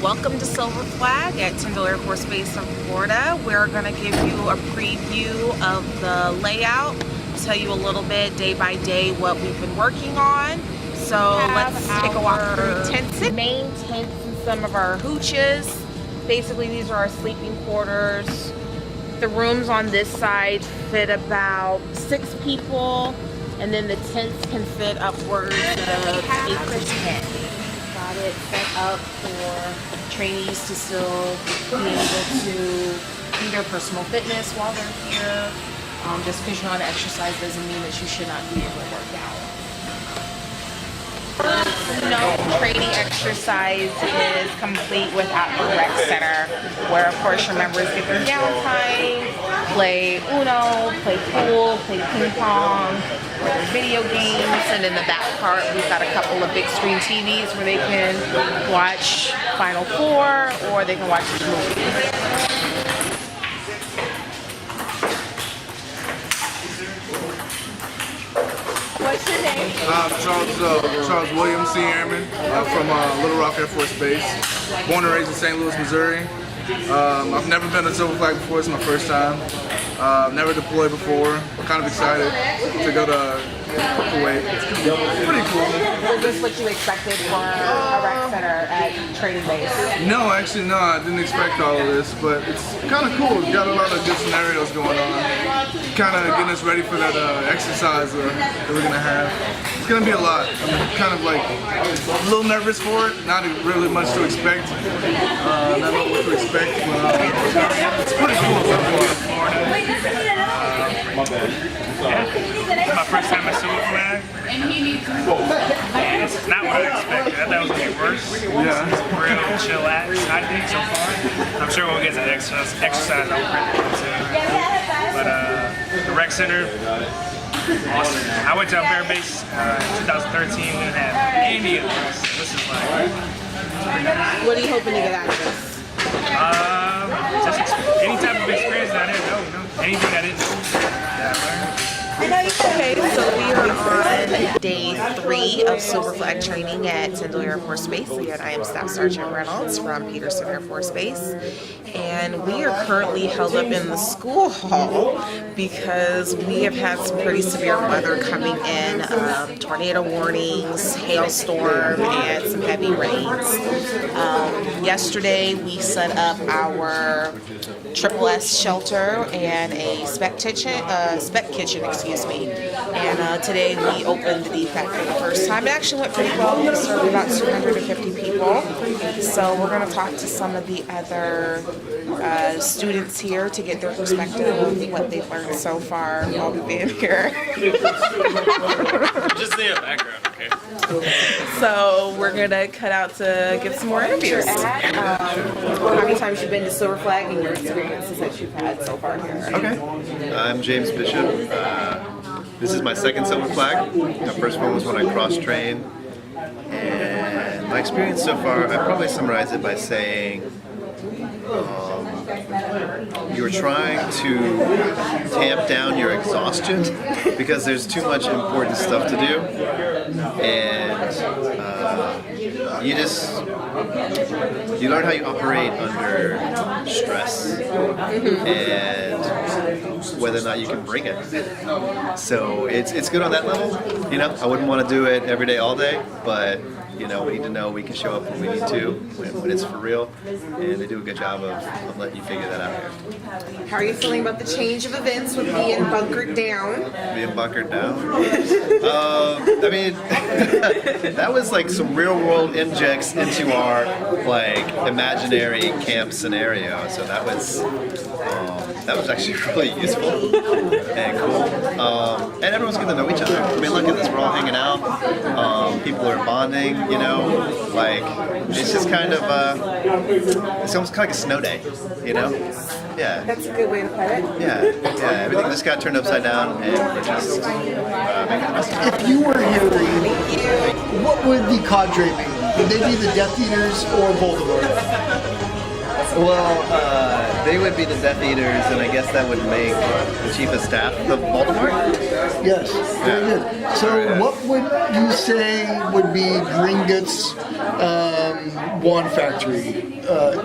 Welcome to Silver Flag at Tyndall Air Force Base in Florida. We're going to give you a preview of the layout, tell you a little bit day by day what we've been working on. So let's take a walk through tents, main tents and some of our hooches. Basically these are our sleeping quarters. The rooms on this side fit about 6 people, and then the tents can fit upwards of 8 to 10. Got it set up for trainees to still be able to do their personal fitness while they're here. Just because you're on exercise doesn't mean that you should not be able to work out. No training exercise is complete without the rec center, where of course your members get their downtime, play Uno, play pool, play ping pong, or their video games, and in the back part we've got a couple of big screen TVs where they can watch Final Four or they can watch a movie. What's your name? Charles Williams, Senior Airman from Little Rock Air Force Base. Born and raised in St. Louis, Missouri. I've never been to Silver Flag before. It's my first time. Never deployed before. I'm kind of excited to go to Kuwait. It's pretty cool. Was this what you expected for a rec center at training base? No, actually, no. I didn't expect all of this, but it's kind of cool. We've got a lot of good scenarios going on. Kind of getting us ready for that exercise that we're gonna have. It's gonna be a lot. I'm kind of like a little nervous for it. Not really much to expect. Not know what to expect, but it's pretty cool so far. This is my first time at Silver Flag. And it's not what I expected. I thought it was going to be worse. Yeah. It's real chillax, I think, so far. I'm sure we'll get to the exercise I'll really into. But the rec center, awesome. I went to Bear Base in 2013. Didn't have any of this. This is like, What are you hoping to get out of this? just any type of experience that I didn't know, you know? Anything I didn't know that I learned. Okay, so we are on day 3 of Silver Flag training at Tyndall Air Force Base. Again, I am Staff Sergeant Reynolds from Peterson Air Force Base, and we are currently held up in the school hall because we have had some pretty severe weather coming in, tornado warnings, hailstorm, and some heavy rains. Yesterday we set up our Triple S shelter and a spec kitchen, and today we opened the DFAC for the first time. It actually went pretty well. We served about 250 people. So we're going to talk to some of the other students here to get their perspective of what they've learned so far while we've been here. Just the background, okay? So we're going to cut out to get some more interviews. How many times you've been to Silver Flag and your experiences that you've had so far here? Okay. I'm James Bishop. This is my second Silver Flag. The first one was when I cross-trained. And my experience so far, I'd probably summarize it by saying you're trying to tamp down your exhaustion because there's too much important stuff to do. And you learn how you operate under stress and whether or not you can bring it. So it's good on that level. You know, I wouldn't want to do it every day, all day, but you know, we need to know we can show up when we need to, when it's for real, and they do a good job of letting you figure that out here. How are you feeling about the change of events with being bunkered down? Being bunkered down? I mean, that was like some real world injects into our like imaginary camp scenario, so that was actually really useful and cool. And everyone's getting to know each other. I mean, look at this, we're all hanging out. People are bonding, you know, like, it's just kind of, it's almost kind of like a snow day, you know? Yeah. That's a good way to put it. Yeah, everything just got turned upside down and we're just making the best of it. If you were here, what would the cadre be? Would they be the Death Eaters or Voldemort? Well, they would be the Death Eaters, and I guess that would make the Chief of Staff of Baltimore. Yes, very good. So what would you say would be Gringotts Wand Factory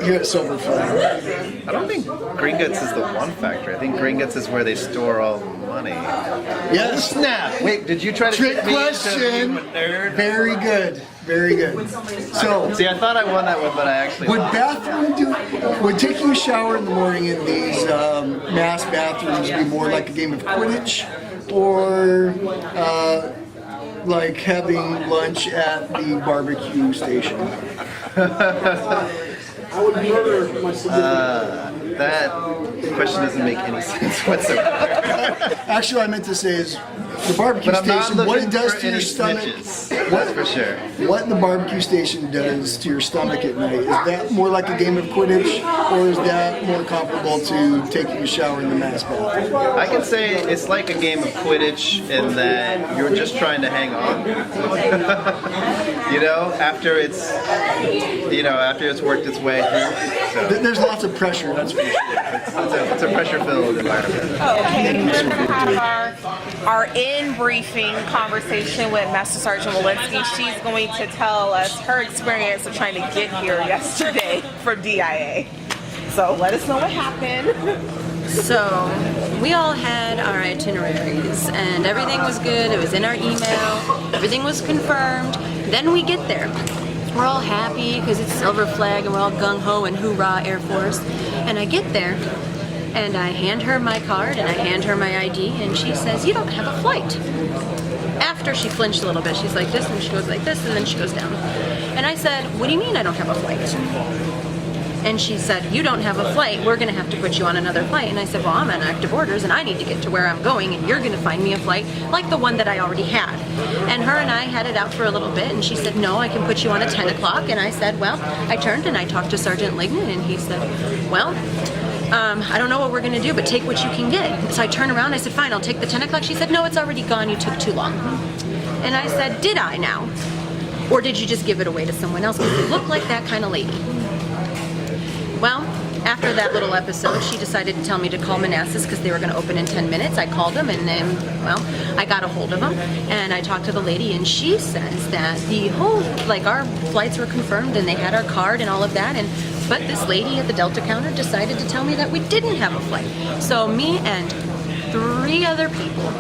here at Silver Flag? I don't think Gringotts is the one factory. I think Gringotts is where they store all the money. Yes. Snap! Wait, did you try to Trick trick me into question. being a nerd? Very good. Very good. So, See, I thought I won that one, but I actually would lost. would taking a shower in the morning in these mass bathrooms be more like a game of Quidditch, or like having lunch at the barbecue station? That question doesn't make any sense whatsoever. Actually, what I meant to say is the barbecue But I'm not station, what looking it does for to any your stomach. snitches. That's for sure. What the barbecue station does to your stomach at night, is that more like a game of Quidditch, or is that more comparable to taking a shower in the mass bathroom? I can say it's like a game of Quidditch in that you're just trying to hang on. After it's worked its way through. So There's lots of pressure, that's for sure. it's a pressure-filled environment. Okay, we're going to have our in-briefing conversation with Master Sergeant Walensky. She's going to tell us her experience of trying to get here yesterday from DIA. So let us know what happened. So we all had our itineraries and everything was good. It was in our email. Everything was confirmed. Then we get there. We're all happy because it's Silver Flag and we're all gung-ho and hoorah Air Force. And I get there and I hand her my card and I hand her my ID and she says, "You don't have a flight." After she flinched a little bit, she's like this and she goes like this and then she goes down. And I said, "What do you mean I don't have a flight?" And she said, "You don't have a flight, we're gonna have to put you on another flight." And I said, "Well, I'm on active orders and I need to get to where I'm going and you're gonna find me a flight like the one that I already had." And her and I had it out for a little bit and she said, "No, I can put you on a 10 o'clock. And I said, well, I turned and I talked to Sergeant Lignan and he said, "Well, I don't know what we're gonna do, but take what you can get." So I turned around, I said, "Fine, I'll take the 10 o'clock. She said, "No, it's already gone, you took too long." And I said, "Did I now? Or did you just give it away to someone else? Because you look like that kind of lady." Well, after that little episode, she decided to tell me to call Manassas because they were going to open in 10 minutes. I called them and then, well, I got a hold of them and I talked to the lady and she says that the whole, like our flights were confirmed and they had our card and all of that. But this lady at the Delta counter decided to tell me that we didn't have a flight. So me and 3 other people,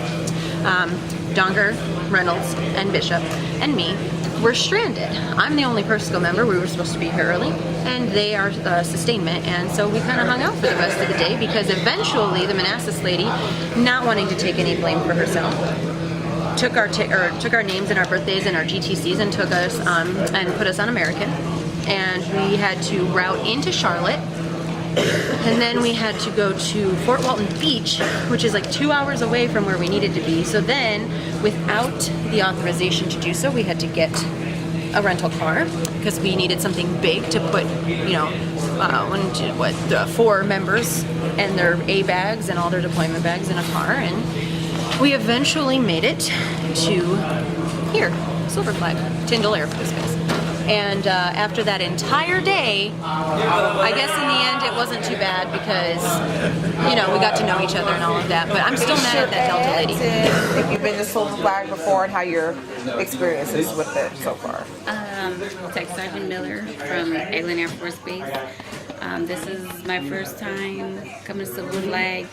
Donger, Reynolds, and Bishop, and me, we're stranded. I'm the only Persico member. We were supposed to be here early, and they are sustainment, and so we kind of hung out for the rest of the day because eventually the Manassas lady, not wanting to take any blame for herself, took our names and our birthdays and our GTCs and took us and put us on American, and we had to route into Charlotte. And then we had to go to Fort Walton Beach, which is like 2 hours away from where we needed to be. So then, without the authorization to do so, we had to get a rental car because we needed something big to put, 4 members and their A bags and all their deployment bags in a car. And we eventually made it to here, Silver Flag, Tyndall Air Force Base. And after that entire day, I guess in the end it wasn't too bad because, we got to know each other and all of that. But I'm still mad at that Delta lady. If you've been to Silver Flag before and how your experiences with it so far. Tech Sergeant Miller from Eglin Air Force Base. This is my first time coming to Silver Flag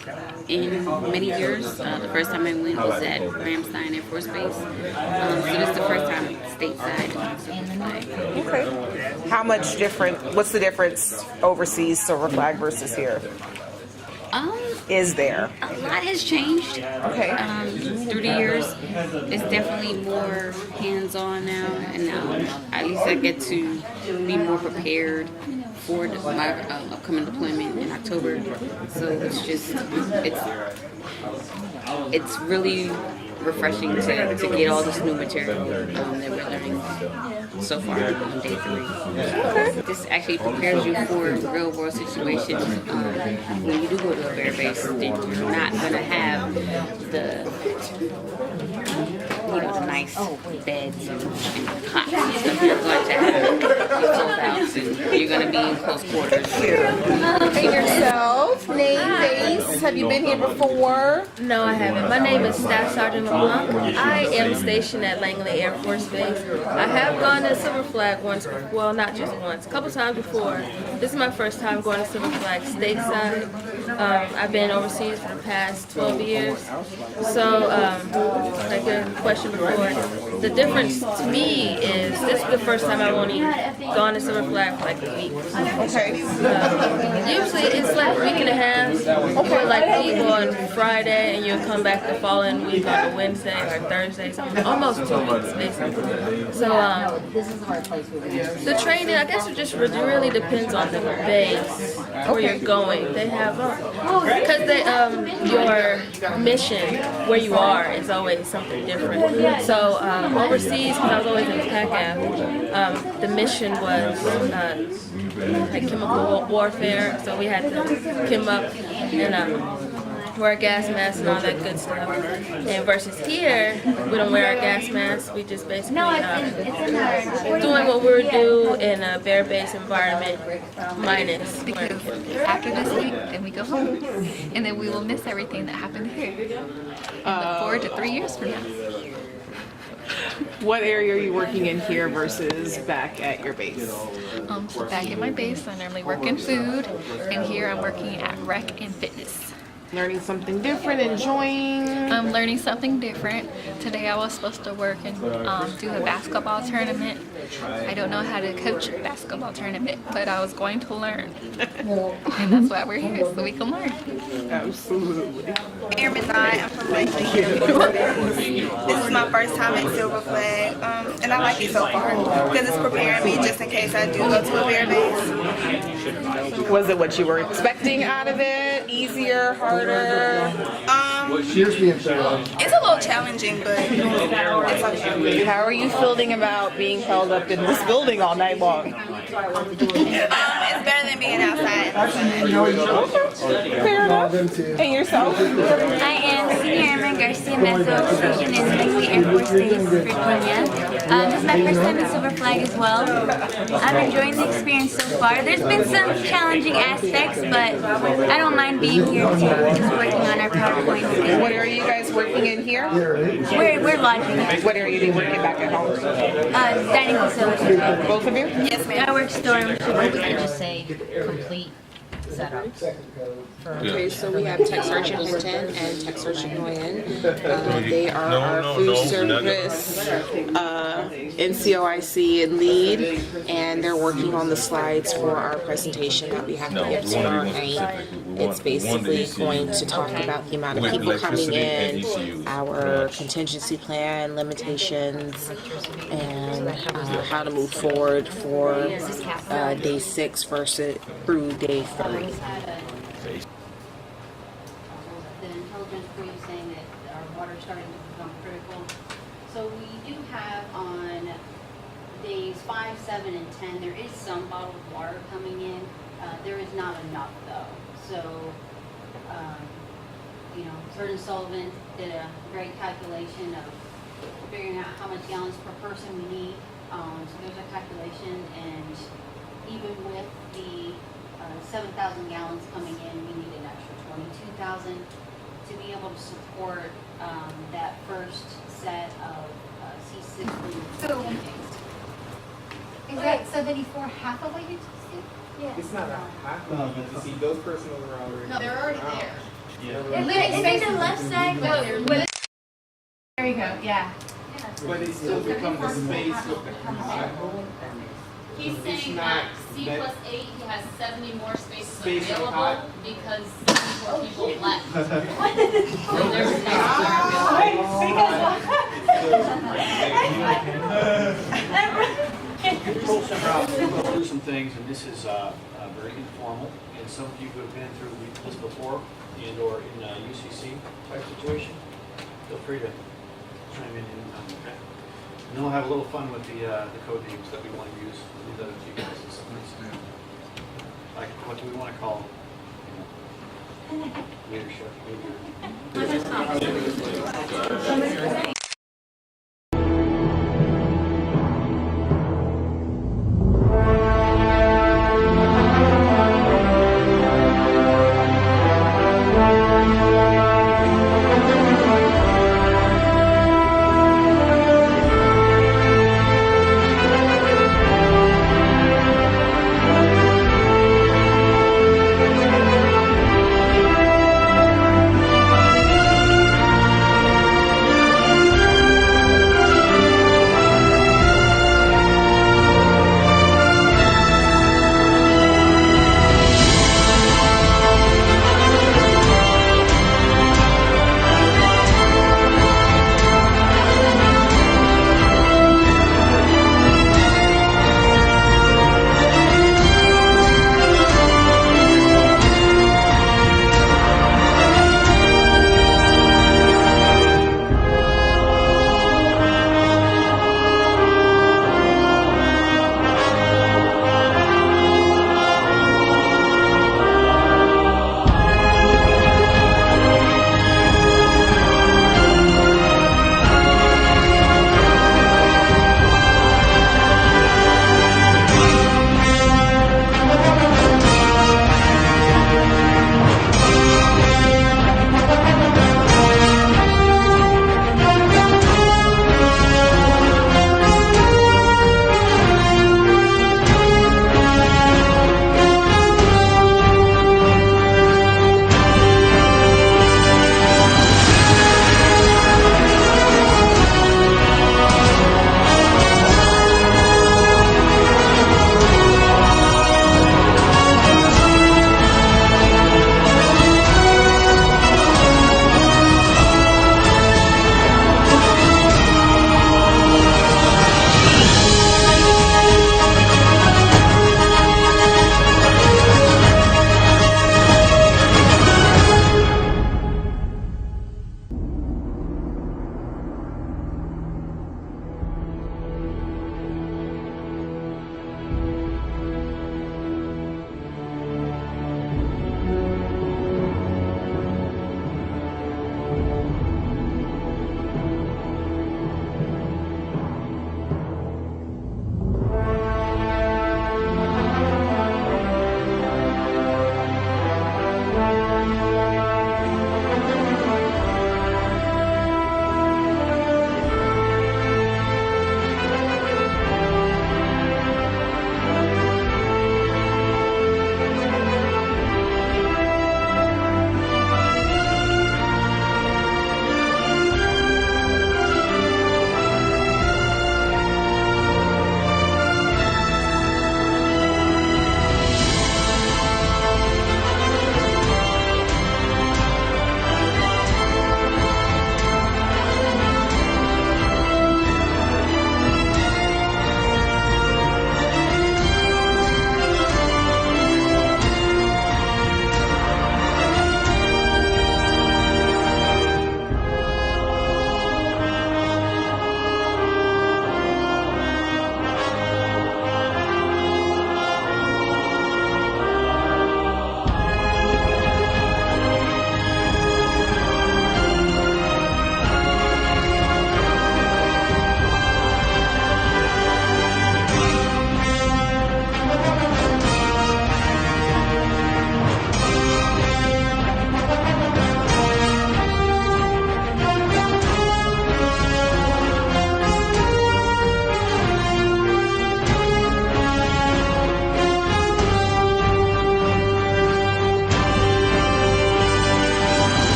in many years. The first time I went was at Ramstein Air Force Base. So this is the first time stateside on Silver Flag. Okay. How much different, what's the difference overseas Silver Flag versus here? Is there? A lot has changed. Okay. Through the years, it's definitely more hands-on now, and now at least I get to be more prepared for my upcoming deployment in October. So it's really refreshing to get all this new material that we're learning so far on day 3. Okay. This actually prepares you for real world situations when you do go to a bear base. You're not going to have nice beds and cots and stuff. You're going to have your full house and you're going to be in close quarters. And yourself, name, base. Have you been here before? No, I haven't. My name is Staff Sergeant LeBlanc. I am stationed at Langley Air Force Base. I have gone to Silver Flag once, well, not just once, a couple times before. This is my first time going to Silver Flag stateside. I've been overseas for the past 12 years. So, like a question before, the difference to me is this is the first time I've only gone to Silver Flag for like a week. Okay. Usually it's like a week and a half. Okay, like you go on Friday and you'll come back the following week on a Wednesday or Thursday, so almost 2 weeks basically. So the training, I guess it just really depends on the base where you're going. They have because your mission where you are is always something different. So overseas, because I was always in PACAF, the mission was like chemical warfare, so we had to chem up and wear gas masks and all that good stuff. And versus here, we don't wear our gas masks. We just basically doing what we would do in a bear-based environment, minus. Because after this week, then we go home, and then we will miss everything that happened here. And look forward to 3 years from now. What area are you working in here versus back at your base? So back at my base, I normally work in food, and here I'm working at rec and fitness. Learning something different, enjoying. I'm learning something different. Today I was supposed to work and do a basketball tournament. I don't know how to coach a basketball tournament, but I was going to learn. And that's why we're here, so we can learn. Absolutely. Erin Mathai, I'm from Langley, New York. This is my first time at Silver Flag, and I like it so far because it's preparing me just in case I do go to a bear base. Was it what you were expecting out of it? Easier, harder? It's a little challenging, but it's okay. How are you feeling about being held up in this building all night long? It's better than being outside. Fair enough. And yourself? I am Senior Airman Garcia Mezzo, stationed in Langley Air Force Base, Virginia. This is my first time at Silver Flag as well. I'm enjoying the experience so far. There's been some challenging aspects, but I don't mind being here too, just working on our PowerPoint skills. What area are you guys working in here? We're lodging. What area do you work in back at home? Dining facility. Both of you? Yes, ma'am. I work storm. I would just say complete setup. Okay, so we have Tech Sergeant Hinton and Tech Sergeant Nguyen. They are our food service NCOIC lead, and they're working on the slides for our presentation that we have to give tomorrow night. It's basically going to talk about the amount of people coming in, our contingency plan, limitations, and how to move forward for day 6 versus through day 3. The intelligence crew saying that our water's starting to become critical. So we do have on days 5, 7, and 10, there is some bottled water coming in. There is not enough though. So, Sergeant Sullivan did a great calculation of figuring out how much gallons per person we need. So there's a calculation, and even with the 7,000 gallons coming in, we need an extra 22,000 to be able to support that first set of C6 So, is that 74 half of what you just did? Yes. It's not a half of it. You see, those personals are already. No, they're already there. Yeah. Is it the left side? There you go, yeah. But it still becomes a space with the He's saying that C plus 8, he has 70 more spaces Space available hot. because 70 more people left. So there's space We'll go through some things, and this is very informal, and some of you who have been through this before and or in a UCC type situation, feel free to chime in. And then we'll have a little fun with the code names that we want to use. We'll leave that up to you guys. Like, what do we want to call leadership? Maybe.